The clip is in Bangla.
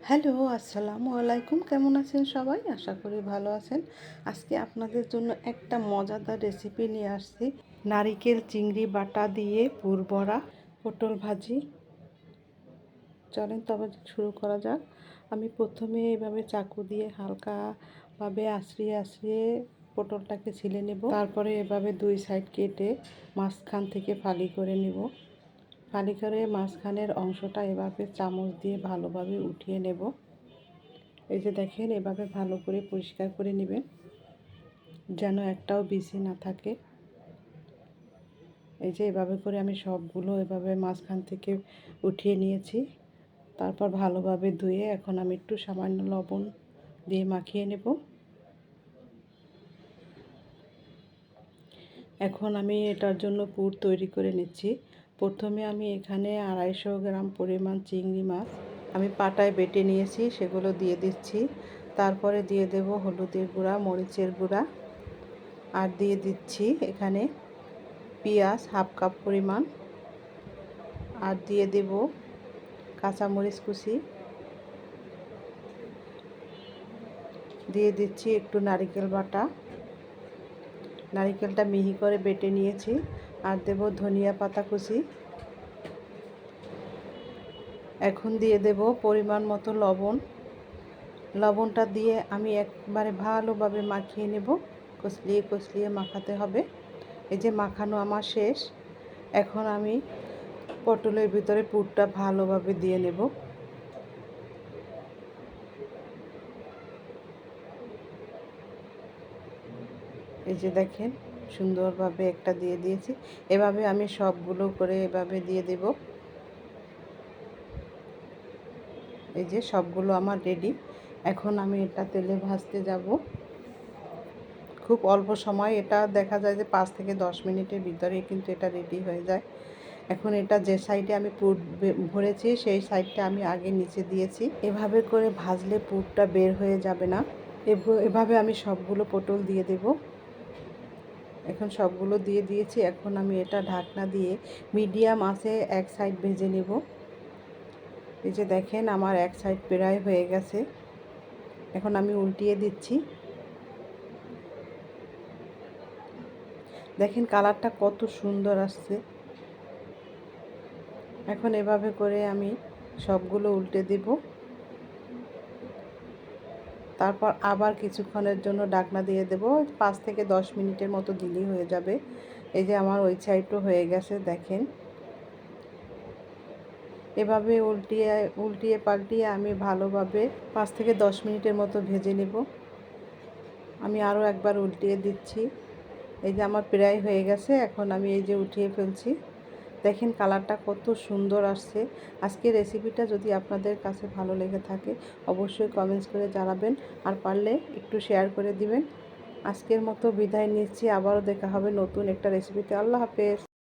হ্যালো, আসসালামু আলাইকুম। কেমন আছেন সবাই? আশা করি ভালো আছেন। আজকে আপনাদের জন্য একটা মজাদার রেসিপি নিয়ে আসছি। নারিকেল চিংড়ি বাটা দিয়ে পুর ভরা পটল ভাজি। চলেন তবে শুরু করা যাক। আমি প্রথমে এভাবে চাকু দিয়ে হালকাভাবে আঁচড়িয়ে আঁচড়িয়ে পটলটাকে ছিলে নেব। তারপরে এভাবে দুই সাইড কেটে মাঝখান থেকে ফালি করে নেব। ফালি করে মাঝখানের অংশটা এভাবে চামচ দিয়ে ভালোভাবে উঠিয়ে নেব। এই যে দেখেন, এভাবে ভালো করে পরিষ্কার করে নেবেন যেন একটাও বিচি না থাকে। এই যে এভাবে করে আমি সবগুলো এভাবে মাঝখান থেকে উঠিয়ে নিয়েছি। তারপর ভালোভাবে ধুয়ে এখন আমি একটু সামান্য লবণ দিয়ে মাখিয়ে নেব। এখন আমি এটার জন্য পুর তৈরি করে নিচ্ছি। প্রথমে আমি এখানে 250 গ্রাম পরিমাণ চিংড়ি মাছ আমি পাটায় বেটে নিয়েছি, সেগুলো দিয়ে দিচ্ছি। তারপরে দিয়ে দেব হলুদের গুঁড়া, মরিচের গুঁড়া, আর দিয়ে দিচ্ছি এখানে পেঁয়াজ হাফ কাপ পরিমাণ, আর দিয়ে দেব কাঁচামরিচ কুচি, দিয়ে দিচ্ছি একটু নারকেল বাটা, নারকেলটা মিহি করে বেটে নিয়েছি, আর দেব ধনিয়া পাতা কুচি। এখন দিয়ে দেব পরিমাণ মতো লবণ। লবণটা দিয়ে আমি একবারে ভালোভাবে মাখিয়ে নেব। কষলিয়ে কষলিয়ে মাখাতে হবে। এই যে মাখানো আমার শেষ। এখন আমি পটলের ভিতরে পুরটা ভালোভাবে দিয়ে নেব। এই যে দেখেন, সুন্দরভাবে একটা দিয়ে দিয়েছি। এভাবে আমি সবগুলো করে এভাবে দিয়ে দেব। এই যে সবগুলো আমার রেডি। এখন আমি এটা তেলে ভাজতে যাব। খুব অল্প সময়, এটা দেখা যায় যে 5 থেকে 10 মিনিটের ভিতরে কিন্তু এটা রেডি হয়ে যায়। এখন এটা যে সাইডে আমি পুর ভরেছি সেই সাইডটা আমি আগে নিচে দিয়েছি। এভাবে করে ভাজলে পুরটা বের হয়ে যাবে না। এভাবে আমি সবগুলো পটল দিয়ে দেব। এখন সবগুলো দিয়ে দিয়েছি। এখন আমি এটা ঢাকনা দিয়ে মিডিয়াম আঁচে এক সাইড ভেজে নেব। এই যে দেখেন, আমার এক সাইড প্রায় হয়ে গেছে। এখন আমি উল্টিয়ে দিচ্ছি। দেখেন কালারটা কত সুন্দর আসছে। এখন এভাবে করে আমি সবগুলো উল্টে দেব। তারপর আবার কিছুক্ষণের জন্য ঢাকনা দিয়ে দেব। 5 থেকে 10 মিনিটের মতো দিলেই হয়ে যাবে। এই যে আমার ওই সাইডও হয়ে গেছে দেখেন। এভাবে উল্টিয়ে উল্টিয়ে পাল্টিয়ে আমি ভালোভাবে 5 থেকে 10 মিনিটের মতো ভেজে নেব। আমি আরও একবার উল্টিয়ে দিচ্ছি। এই যে আমার প্রায় হয়ে গেছে। এখন আমি এই যে উঠিয়ে ফেলছি। দেখেন কালারটা কত সুন্দর আসছে। আজকের রেসিপিটা যদি আপনাদের কাছে ভালো লেগে থাকে অবশ্যই কমেন্টস করে জানাবেন, আর পারলে একটু শেয়ার করে দিবেন। আজকের মতো বিদায় নিচ্ছি। আবারও দেখা হবে নতুন একটা রেসিপিতে। আল্লাহ হাফেজ।